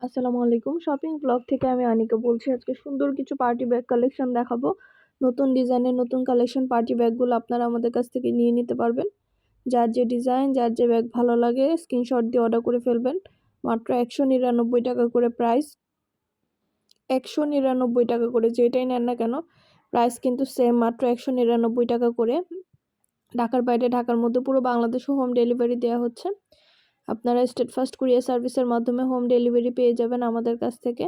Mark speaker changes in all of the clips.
Speaker 1: আসসালামু আলাইকুম। Shopping blog থেকে আমি আনিকা বলছি। আজকে সুন্দর কিছু পার্টি ব্যাগ কালেকশন দেখাবো। নতুন ডিজাইনের নতুন কালেকশন পার্টি ব্যাগগুলো আপনারা আমাদের কাছ থেকে নিয়ে নিতে পারবেন। যার যে ডিজাইন, যার যে ব্যাগ ভালো লাগে স্ক্রিনশট দিয়ে অর্ডার করে ফেলবেন। মাত্র ১৯৯ টাকা করে প্রাইস। ১৯৯ টাকা করে যেটাই নেন না কেন প্রাইস কিন্তু সেম, মাত্র ১৯৯ টাকা করে। ঢাকার বাইরে, ঢাকার মধ্যে পুরো বাংলাদেশে হোম ডেলিভারি দেওয়া হচ্ছে। আপনারা স্টেট ফার্স্ট কুরিয়ার সার্ভিসের মাধ্যমে হোম ডেলিভারি পেয়ে যাবেন আমাদের কাছ থেকে।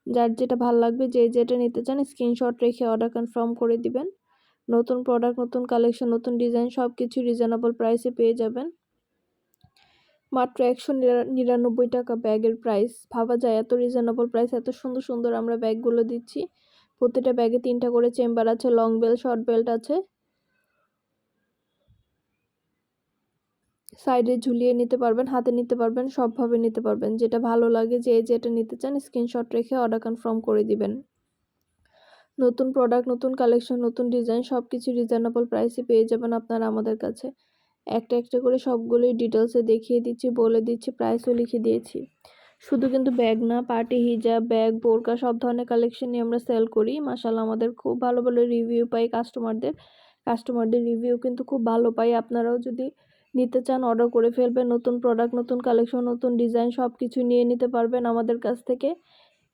Speaker 1: যার যেটা ভালো লাগবে, যে যেটা নিতে চান স্ক্রিনশট রেখে অর্ডার কনফার্ম করে দিবেন। নতুন প্রোডাক্ট, নতুন কালেকশন, নতুন ডিজাইন সব কিছু রিজনেবল প্রাইসে পেয়ে যাবেন। মাত্র ১৯৯ টাকা ব্যাগের প্রাইস। ভাবা যায় এত রিজনেবল প্রাইস, এত সুন্দর সুন্দর আমরা ব্যাগগুলো দিচ্ছি। প্রতিটা ব্যাগে 3টা করে চেম্বার আছে, লং বেল্ট, শর্ট বেল্ট আছে। সাইডে ঝুলিয়ে নিতে পারবেন, হাতে নিতে পারবেন, সবভাবে নিতে পারবেন। যেটা ভালো লাগে, যে যেটা নিতে চান স্ক্রিনশট রেখে অর্ডার কনফার্ম করে দিবেন। নতুন প্রোডাক্ট, নতুন কালেকশন, নতুন ডিজাইন সব কিছু রিজনেবল প্রাইসে পেয়ে যাবেন আপনারা আমাদের কাছে। একটা একটা করে সবগুলোই ডিটেলসে দেখিয়ে দিচ্ছি, বলে দিচ্ছি, প্রাইসও লিখে দিয়েছি। শুধু কিন্তু ব্যাগ না, পার্টি হিজাব, ব্যাগ, বোরকা সব ধরনের কালেকশন নিয়ে আমরা সেল করি। মাশাআল্লাহ আমাদের খুব ভালো ভালো রিভিউ পাই কাস্টমারদের রিভিউ কিন্তু খুব ভালো পাই। আপনারাও যদি নিতে চান অর্ডার করে ফেলবেন। নতুন প্রোডাক্ট, নতুন কালেকশন, নতুন ডিজাইন সব কিছু নিয়ে নিতে পারবেন আমাদের কাছ থেকে।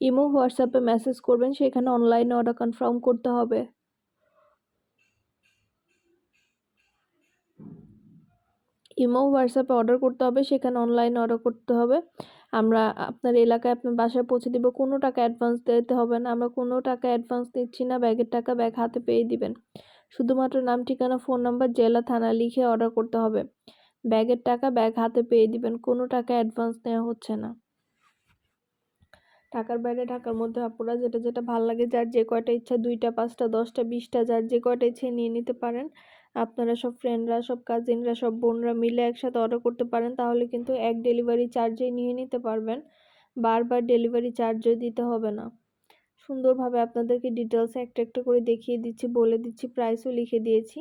Speaker 1: ইমো, হোয়াটসঅ্যাপে মেসেজ করবেন, সেখানে অনলাইনে অর্ডার কনফার্ম করতে হবে। ইমো, হোয়াটসঅ্যাপে অর্ডার করতে হবে, সেখানে অনলাইনে অর্ডার করতে হবে। আমরা আপনার এলাকায় আপনার বাসায় পৌঁছে দিব। কোনো টাকা অ্যাডভান্স দিতে হবে না, আমরা কোনো টাকা অ্যাডভান্স দিচ্ছি না। ব্যাগের টাকা ব্যাগ হাতে পেয়ে দিবেন। শুধুমাত্র নাম, ঠিকানা, ফোন নাম্বার, জেলা, থানা লিখে অর্ডার করতে হবে। ব্যাগের টাকা ব্যাগ হাতে পেয়ে দিবেন, কোনো টাকা অ্যাডভান্স নেওয়া হচ্ছে না। ঢাকার বাইরে, ঢাকার মধ্যে আপুরা যেটা যেটা ভালো লাগে, যার যে কয়টা ইচ্ছা 2টা, 5টা, 10টা, 20টা, যার যে কয়টা ইচ্ছে নিয়ে নিতে পারেন। আপনারা সব ফ্রেন্ডরা, সব কাজিনরা, সব বোনরা মিলে একসাথে অর্ডার করতে পারেন, তাহলে কিন্তু এক ডেলিভারি চার্জেই নিয়ে নিতে পারবেন। বারবার ডেলিভারি চার্জও দিতে হবে না। সুন্দরভাবে আপনাদেরকে ডিটেলস একটা একটা করে দেখিয়ে দিচ্ছি, বলে দিচ্ছি, প্রাইসও লিখে দিয়েছি।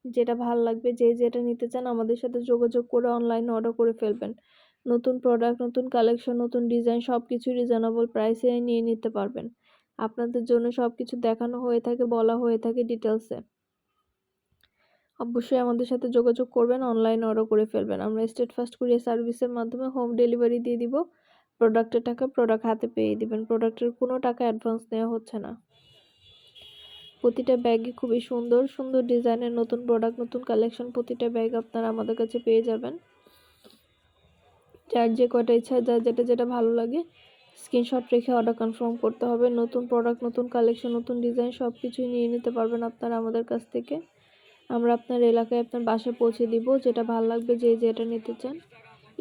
Speaker 1: যেটা ভাল লাগবে, যে যেটা নিতে চান আমাদের সাথে যোগাযোগ করে অনলাইনে অর্ডার করে ফেলবেন। নতুন প্রোডাক্ট, নতুন কালেকশন, নতুন ডিজাইন সব কিছু রিজনেবল প্রাইসে নিয়ে নিতে পারবেন। আপনাদের জন্য সব কিছু দেখানো হয়ে থাকে, বলা হয়ে থাকে ডিটেলসে। অবশ্যই আমাদের সাথে যোগাযোগ করবেন, অনলাইনে অর্ডার করে ফেলবেন। আমরা স্টেট ফার্স্ট কুরিয়ার সার্ভিসের মাধ্যমে হোম ডেলিভারি দিয়ে দিব। প্রোডাক্টের টাকা প্রোডাক্ট হাতে পেয়ে দিবেন। প্রোডাক্টের কোনো টাকা অ্যাডভান্স নেওয়া হচ্ছে না। প্রতিটা ব্যাগই খুবই সুন্দর সুন্দর ডিজাইনের নতুন প্রোডাক্ট, নতুন কালেকশন প্রতিটা ব্যাগ আপনারা আমাদের কাছে পেয়ে যাবেন। যার যে কয়টা ইচ্ছা, যার যেটা যেটা ভালো লাগে স্ক্রিনশট রেখে অর্ডার কনফার্ম করতে হবে। নতুন প্রোডাক্ট, নতুন কালেকশন, নতুন ডিজাইন সব কিছুই নিয়ে নিতে পারবেন আপনারা আমাদের কাছ থেকে। আমরা আপনার এলাকায়, আপনার বাসায় পৌঁছে দিব। যেটা ভালো লাগবে, যে যেটা নিতে চান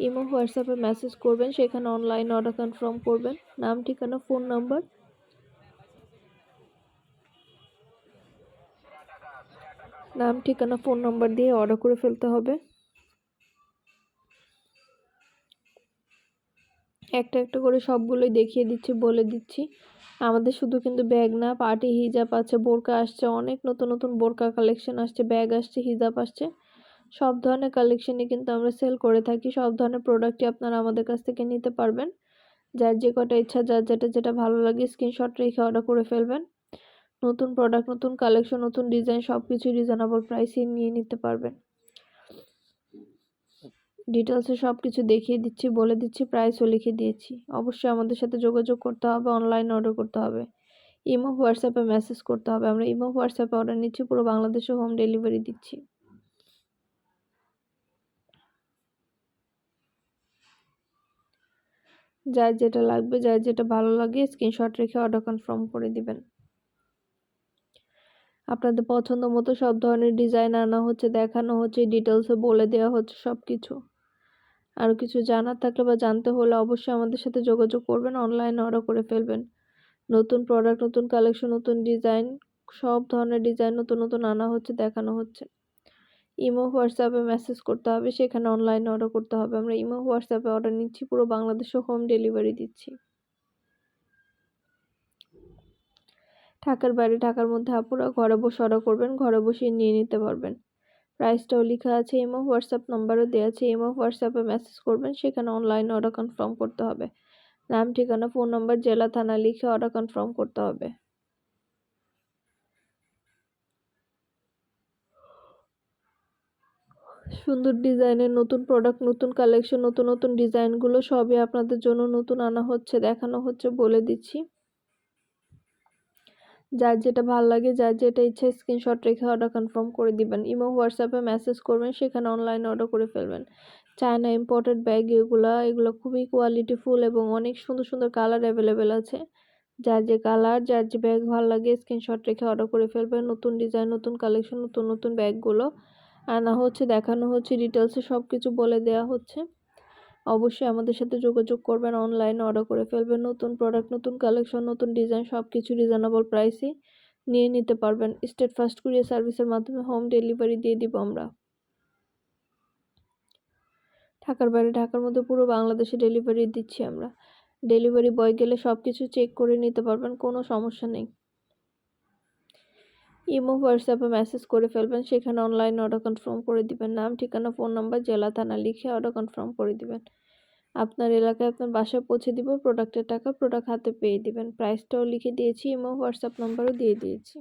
Speaker 1: ইমো, হোয়াটসঅ্যাপে মেসেজ করবেন, সেখানে অনলাইন অর্ডার কনফার্ম করবেন। নাম, ঠিকানা, ফোন নাম্বার, ফোন নাম্বার দিয়ে অর্ডার করে ফেলতে হবে। একটা একটা করে সবগুলোই দেখিয়ে দিচ্ছি, বলে দিচ্ছি। আমাদের শুধু কিন্তু ব্যাগ না, পার্টি হিজাব আছে, বোরকা আসছে, অনেক নতুন নতুন বোরকা কালেকশন আসছে, ব্যাগ আসছে, হিজাব আসছে। সব ধরনের কালেকশনই কিন্তু আমরা সেল করে থাকি। সব ধরনের প্রোডাক্টই আপনারা আমাদের কাছ থেকে নিতে পারবেন। যার যে কটা ইচ্ছা, যার যেটা যেটা ভালো লাগে স্ক্রিনশট রেখে অর্ডার করে ফেলবেন। নতুন প্রোডাক্ট, নতুন কালেকশন, নতুন ডিজাইন সব কিছু রিজনেবল প্রাইসে নিয়ে নিতে পারবেন। ডিটেলসে সব কিছু দেখিয়ে দিচ্ছি, বলে দিচ্ছি, প্রাইসও লিখে দিয়েছি। অবশ্যই আমাদের সাথে যোগাযোগ করতে হবে, অনলাইনে অর্ডার করতে হবে। ইমো, হোয়াটসঅ্যাপে মেসেজ করতে হবে। আমরা ইমো, হোয়াটসঅ্যাপে অর্ডার নিচ্ছি, পুরো বাংলাদেশে হোম ডেলিভারি দিচ্ছি। যার যেটা লাগবে, যার যেটা ভালো লাগে স্ক্রিনশট রেখে অর্ডার কনফার্ম করে দিবেন। আপনাদের পছন্দ মতো সব ধরনের ডিজাইন আনা হচ্ছে, দেখানো হচ্ছে, ডিটেলসে বলে দেওয়া হচ্ছে সব কিছু। আরও কিছু জানার থাকলে বা জানতে হলে অবশ্যই আমাদের সাথে যোগাযোগ করবেন, অনলাইনে অর্ডার করে ফেলবেন। নতুন প্রোডাক্ট, নতুন কালেকশন, নতুন ডিজাইন সব ধরনের ডিজাইন নতুন নতুন আনা হচ্ছে, দেখানো হচ্ছে। ইমো, হোয়াটসঅ্যাপে মেসেজ করতে হবে, সেখানে অনলাইনে অর্ডার করতে হবে। আমরা ইমো, হোয়াটসঅ্যাপে অর্ডার নিচ্ছি, পুরো বাংলাদেশে হোম ডেলিভারি দিচ্ছি। ঢাকার বাইরে, ঢাকার মধ্যে আপুরা ঘরে বসে অর্ডার করবেন, ঘরে বসে নিয়ে নিতে পারবেন। প্রাইসটাও লেখা আছে, ইমো, হোয়াটসঅ্যাপ নাম্বারও দেওয়া আছে। ইমো, হোয়াটসঅ্যাপে মেসেজ করবেন, সেখানে অনলাইনে অর্ডার কনফার্ম করতে হবে। নাম, ঠিকানা, ফোন নাম্বার, জেলা, থানা লিখে অর্ডার কনফার্ম করতে হবে। সুন্দর ডিজাইনের নতুন প্রোডাক্ট, নতুন কালেকশন, নতুন নতুন ডিজাইনগুলো সবই আপনাদের জন্য নতুন আনা হচ্ছে, দেখানো হচ্ছে, বলে দিচ্ছি। যার যেটা ভাল লাগে, যার যেটা ইচ্ছা স্ক্রিনশট রেখে অর্ডার কনফার্ম করে দিবেন। ইমো, হোয়াটসঅ্যাপে মেসেজ করবেন, সেখানে অনলাইনে অর্ডার করে ফেলবেন। চায়না ইম্পোর্টেড ব্যাগ এগুলো খুবই কোয়ালিটিফুল এবং অনেক সুন্দর সুন্দর কালার অ্যাভেলেবেল আছে। যার যে কালার, যার যে ব্যাগ ভাল লাগে স্ক্রিনশট রেখে অর্ডার করে ফেলবেন। নতুন ডিজাইন, নতুন কালেকশন, নতুন নতুন ব্যাগগুলো আনা হচ্ছে, দেখানো হচ্ছে, ডিটেলসে সব কিছু বলে দেওয়া হচ্ছে। অবশ্যই আমাদের সাথে যোগাযোগ করবেন, অনলাইনে অর্ডার করে ফেলবেন। নতুন প্রোডাক্ট, নতুন কালেকশন, নতুন ডিজাইন সব কিছু রিজনেবল প্রাইসে নিয়ে নিতে পারবেন। স্টেট ফার্স্ট কুরিয়ার সার্ভিসের মাধ্যমে হোম ডেলিভারি দিয়ে দিব আমরা। ঢাকার বাইরে, ঢাকার মধ্যে পুরো বাংলাদেশে ডেলিভারি দিচ্ছি আমরা। ডেলিভারি বয় গেলে সব কিছু চেক করে নিতে পারবেন, কোনো সমস্যা নেই। ইমো, হোয়াটসঅ্যাপে মেসেজ করে ফেলবেন, সেখানে অনলাইনে অর্ডার কনফার্ম করে দিবেন। নাম, ঠিকানা, ফোন নাম্বার, জেলা, থানা লিখে অর্ডার কনফার্ম করে দিবেন। আপনার এলাকায় আপনার বাসায় পৌঁছে দিব। প্রোডাক্টের টাকা প্রোডাক্ট হাতে পেয়ে দিবেন। প্রাইসটাও লিখে দিয়েছি, ইমো, হোয়াটসঅ্যাপ নাম্বারও দিয়ে দিয়েছি।